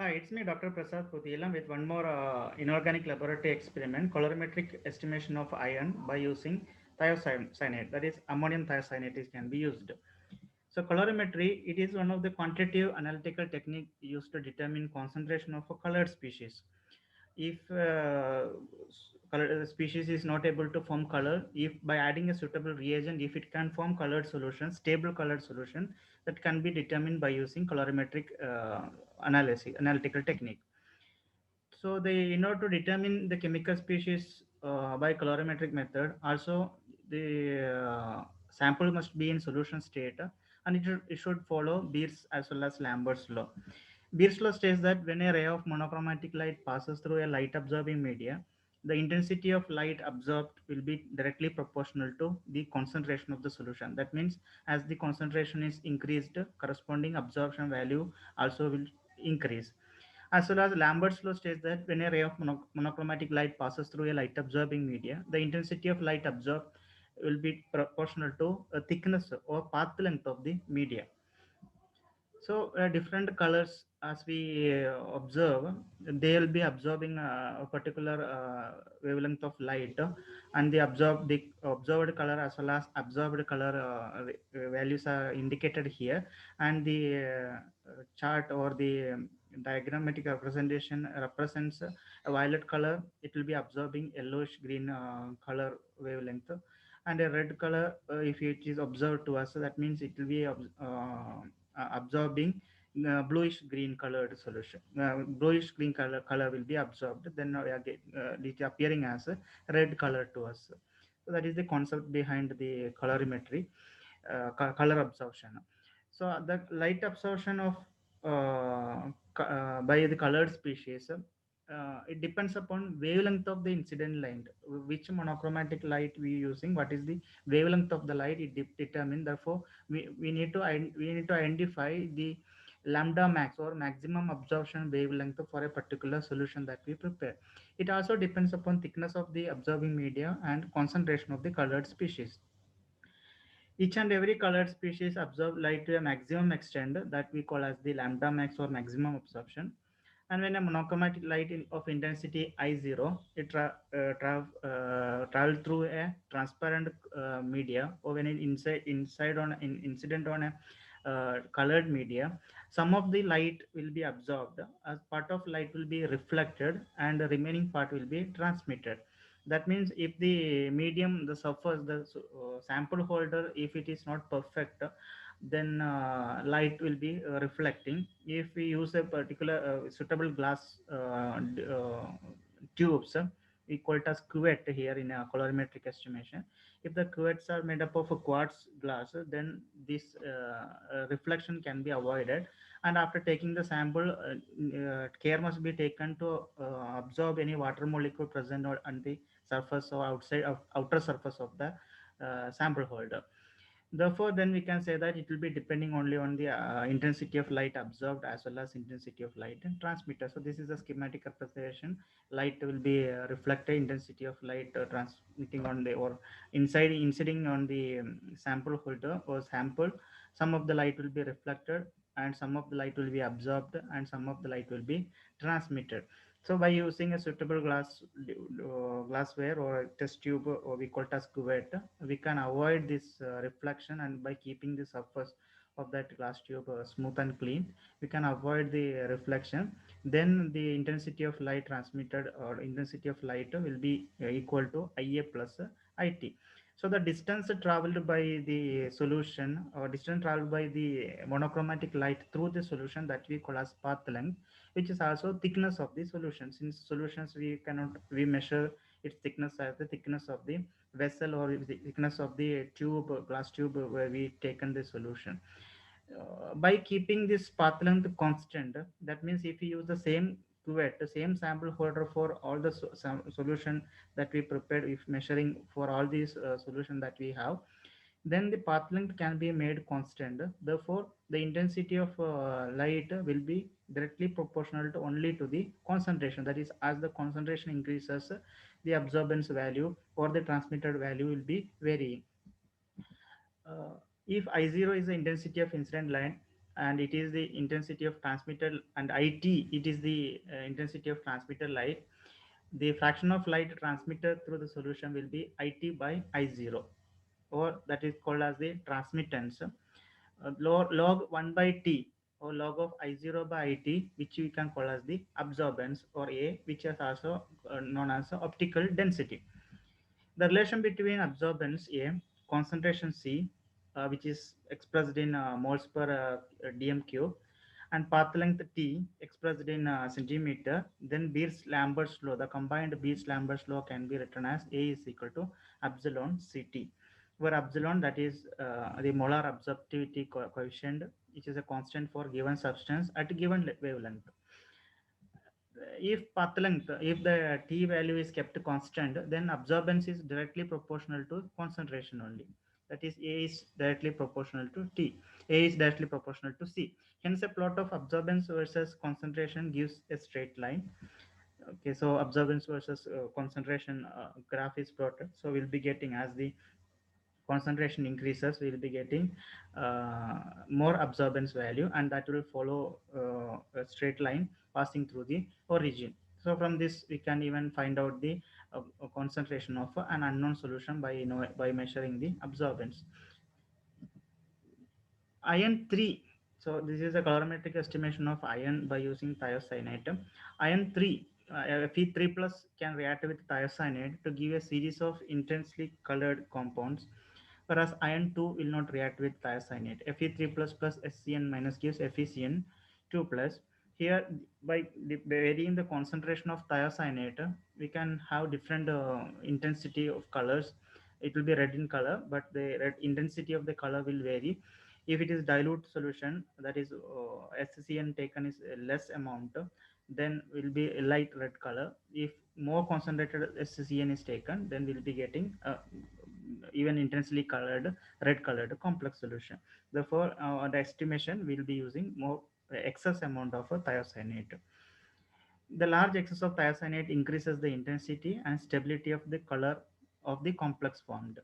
Hi, it's me, Dr. Prasad Putila, with one more inorganic laboratory experiment, colorimetric estimation of iron by using thiocyanate, that is ammonium thiocyanate is can be used. So colorimetry, it is one of the quantitative analytical technique used to determine concentration of a colored species. If species is not able to form color, if by adding a suitable reagent, if it can form colored solution, stable colored solution, that can be determined by using colorimetric analysis analytical technique. So they, in order to determine the chemical species by colorimetric method, also the sample must be in solution state, and it should follow Beer's as well as Lambert's law. Beer's law states that when a ray of monochromatic light passes through a light absorbing media, the intensity of light absorbed will be directly proportional to the concentration of the solution. That means as the concentration is increased, corresponding absorption value also will increase. As well as Lambert's law states that when a ray of monochromatic light passes through a light absorbing media, the intensity of light absorbed will be proportional to a thickness or path length of the media. So different colors, as we observe, they will be absorbing a particular wavelength of light, and the observed color as well as absorbed color values are indicated here, and the chart or the diagrammatic representation represents a violet color. It will be absorbing yellowish green color wavelength, and a red color, if it is observed to us, that means it will be absorbing bluish green colored solution. Bluish green color will be absorbed, then again it appearing as a red color to us. So that is the concept behind the colorimetry, color absorption. So the light absorption of by the colored species, it depends upon wavelength of the incident light, which monochromatic light we using, what is the wavelength of the light, it determine. Therefore we need to we need to identify the lambda max or maximum absorption wavelength for a particular solution that we prepare. It also depends upon thickness of the absorbing media and concentration of the colored species. Each and every colored species absorb light to a maximum extent that we call as the lambda max or maximum absorption. And when a monochromatic light of intensity I0, it travel through a transparent media, or when it inside on incident on a colored media, some of the light will be absorbed, as part of light will be reflected, and the remaining part will be transmitted. That means if the medium, the surface, the sample holder, if it is not perfect, then light will be reflecting. If we use a particular suitable glass tubes, we call it as cuvette here in a colorimetric estimation. If the cuvettes are made up of a quartz glass, then this reflection can be avoided. And after taking the sample, care must be taken to absorb any water molecule present on the surface or outside of outer surface of the sample holder. Therefore, then we can say that it will be depending only on the intensity of light absorbed as well as intensity of light and transmitter. So this is a schematic representation. Light will be reflected, intensity of light transmitting on the or inside inciding on the sample holder or sample. Some of the light will be reflected, and some of the light will be absorbed, and some of the light will be transmitted. So by using a suitable glassware or a test tube, or we call it as cuvette, we can avoid this reflection, and by keeping the surface of that glass tube smooth and clean, we can avoid the reflection. Then the intensity of light transmitted or intensity of light will be equal to Ia plus It. So the distance traveled by the solution, or distance traveled by the monochromatic light through the solution, that we call as path length, which is also thickness of the solution. Since solutions we cannot, we measure its thickness as the thickness of the vessel or the thickness of the tube, glass tube where we taken the solution. By keeping this path length constant, that means if we use the same cuvette, the same sample holder for all the solution that we prepared, if measuring for all these solution that we have, then the path length can be made constant. Therefore, the intensity of light will be directly proportional to only to the concentration. That is, as the concentration increases, the absorbance value or the transmitted value will be varying. Uh, if I0 is the intensity of incident light, and it is the intensity of transmitted, and IT, it is the intensity of transmitted light. The fraction of light transmitted through the solution will be IT by I0, or that is called as the transmittance. Log 1 by T, or log of I0 by IT, which we can call as the absorbance, or A, which is also known as optical density. The relation between absorbance A, concentration C, which is expressed in moles per dm cube, and path length T, expressed in centimeter, then Beers-Lambert law, the combined Beers-Lambert law can be written as A is equal to epsilon Ct, where epsilon, that is the molar absorptivity coefficient, which is a constant for given substance at a given wavelength. If path length, if the T value is kept constant, then absorbance is directly proportional to concentration only. That is, A is directly proportional to T, A is directly proportional to C. Hence, a plot of absorbance versus concentration gives a straight line. Okay, so absorbance versus concentration graph is plotted, so we'll be getting, as the concentration increases, we will be getting more absorbance value, and that will follow a straight line passing through the origin. So from this we can even find out the concentration of an unknown solution by, by measuring the absorbance. Iron 3. So this is a colorimetric estimation of iron by using thiocyanate. Iron 3, Fe3 plus can react with thiocyanate to give a series of intensely colored compounds, whereas iron 2 will not react with thiocyanate. Fe3 plus SCN minus gives FeCN2 plus. Here, by varying the concentration of thiocyanate, we can have different intensity of colors. It will be red in color, but the red intensity of the color will vary. If it is dilute solution, that is SCN taken is a less amount, then will be a light red color. If more concentrated SCN is taken, then we'll be getting even intensely colored red colored complex solution. Therefore, the estimation will be using more excess amount of thiocyanate. The large excess of thiocyanate increases the intensity and stability of the color of the complex formed.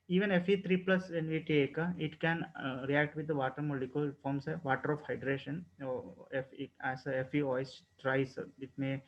Even Fe3 plus, when we take, it can react with the water molecule, forms a water of hydration. If it, as a FeOH thrice, it may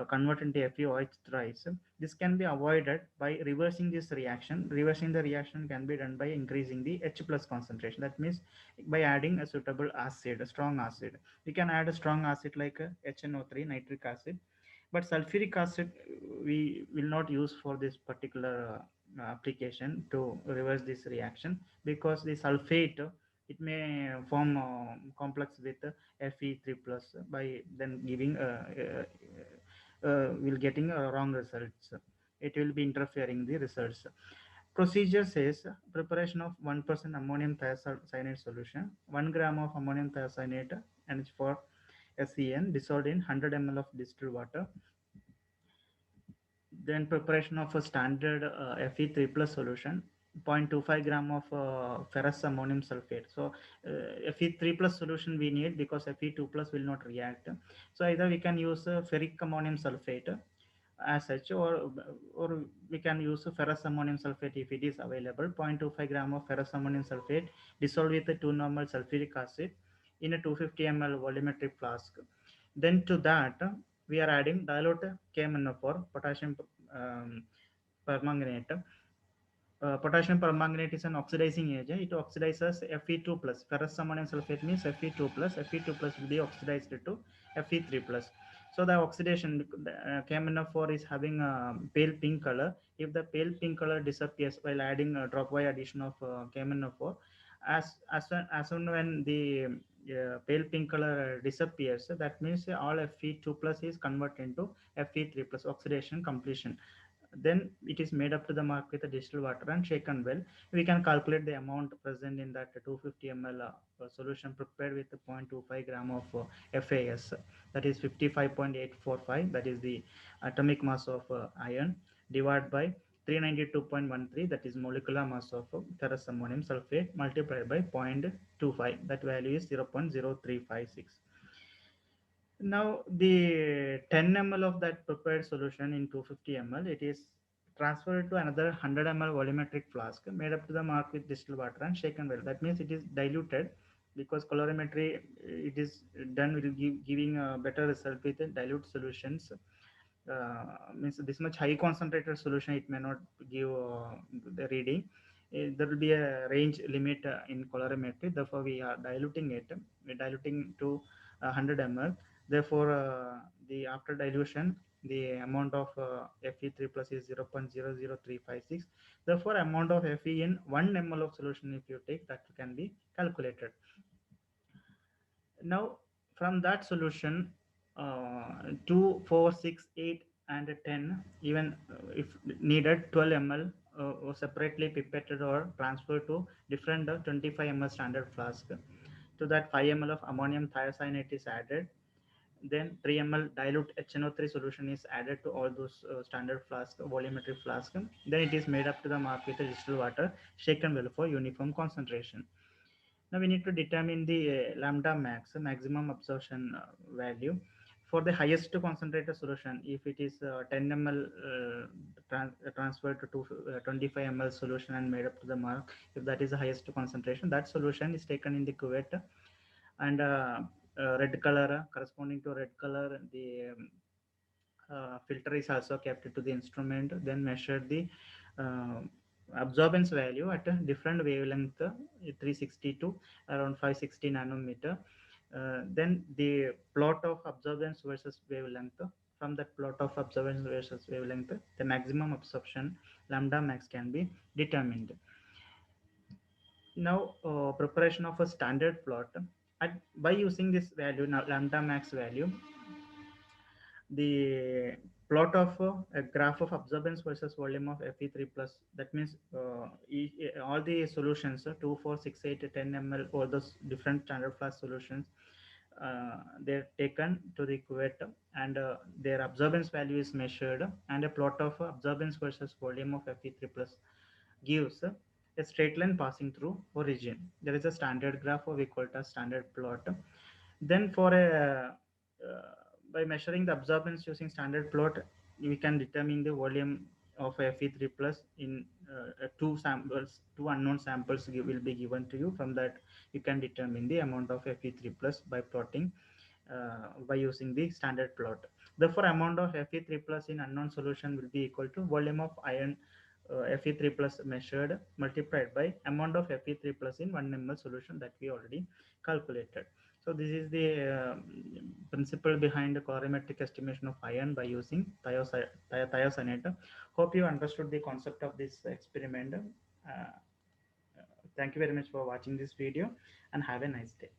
convert into FeOH thrice. This can be avoided by reversing this reaction. Reversing the reaction can be done by increasing the H plus concentration. That means by adding a suitable acid, a strong acid. We can add a strong acid like HNO3, nitric acid, but sulfuric acid we will not use for this particular application to reverse this reaction, because the sulfate, it may form complex with Fe3 plus, by then giving will getting wrong results. It will be interfering the results. Procedure says preparation of 1% ammonium thiocyanate solution, 1 gram of ammonium thiocyanate, and for SEN dissolved in 100 ml of distilled water. Then preparation of a standard Fe3 plus solution, 0.25 gram of ferrous ammonium sulfate. So Fe3 plus solution we need, because Fe2 plus will not react. So either we can use ferric ammonium sulfate as such, or we can use ferrous ammonium sulfate if it is available. 0.25 gram of ferrous ammonium sulfate dissolved with 2 normal sulfuric acid in a 250 ml volumetric flask. Then to that we are adding dilute KMnO4, potassium permanganate. Potassium permanganate is an oxidizing agent. It oxidizes Fe2 plus. Ferrous ammonium sulfate means Fe2 plus. Fe2 plus will be oxidized to Fe3 plus. So the oxidation, KMnO4 is having a pale pink color. If the pale pink color disappears while adding a dropwise addition of KMnO4, as soon when the pale pink color disappears, that means all Fe2 plus is converted into Fe3 plus, oxidation completion. Then it is made up to the mark with a distilled water and shaken well. We can calculate the amount present in that 250 ml solution prepared with 0.25 gram of FAS, that is 55.845, that is the atomic mass of iron, divided by 392.13, that is molecular mass of ferrous ammonium sulfate, multiplied by 0.25, that value is 0.0356. Now the 10 ml of that prepared solution in 250 ml, it is transferred to another 100 ml volumetric flask made up to the mark with distilled water and shaken well. That means it is diluted because colorimetry it is done with giving a better result with dilute solutions. Means this much high concentrated solution it may not give the reading. There will be a range limit in colorimetry, therefore we are diluting it. We're diluting to 100 ml. Therefore the after dilution the amount of Fe3 plus is 0.00356. Therefore amount of Fe in 1 ml of solution if you take, that can be calculated. Now, from that solution, 2, 4, 6, 8, and 10, even if needed, 12 ml was separately pipetted or transferred to different 25 ml standard flask. To that, 5 ml of ammonium thiocyanate is added. Then 3 ml dilute HNO3 solution is added to all those standard flask, volumetric flask. Then it is made up to the mark with the distilled water, shaken well for uniform concentration. Now we need to determine the lambda max, maximum absorption value for the highest concentrated solution. If it is 10 ml transferred to 25 ml solution and made up to the mark, if that is the highest concentration, that solution is taken in the cuvette, and red color corresponding to red color, the filter is also kept to the instrument, then measure the uh, absorbance value at a different wavelength, 360 to around 560 nanometer. Then the plot of absorbance versus wavelength. From that plot of absorbance versus wavelength, the maximum absorption lambda max can be determined. Now preparation of a standard plot. By using this value, now lambda max value, the plot of a graph of absorbance versus volume of Fe3 plus. That means all the solutions, 2, 4, 6, 8, 10 ml, all those different standard flask solutions, they're taken to the cuvette, and their absorbance value is measured, and a plot of absorbance versus volume of Fe3 plus gives a straight line passing through origin. There is a standard graph, or we call it a standard plot. Then for a by measuring the absorbance using standard plot, we can determine the volume of Fe3 plus in two samples, two unknown samples will be given to you. From that, you can determine the amount of Fe3 plus by plotting by using the standard plot. Therefore, amount of Fe3 plus in unknown solution will be equal to volume of iron Fe3 plus measured multiplied by amount of Fe3 plus in 1 ml solution that we already calculated. So this is the principle behind the colorimetric estimation of iron by using thiocyanate. Hope you understood the concept of this experiment. Thank you very much for watching this video, and have a nice day.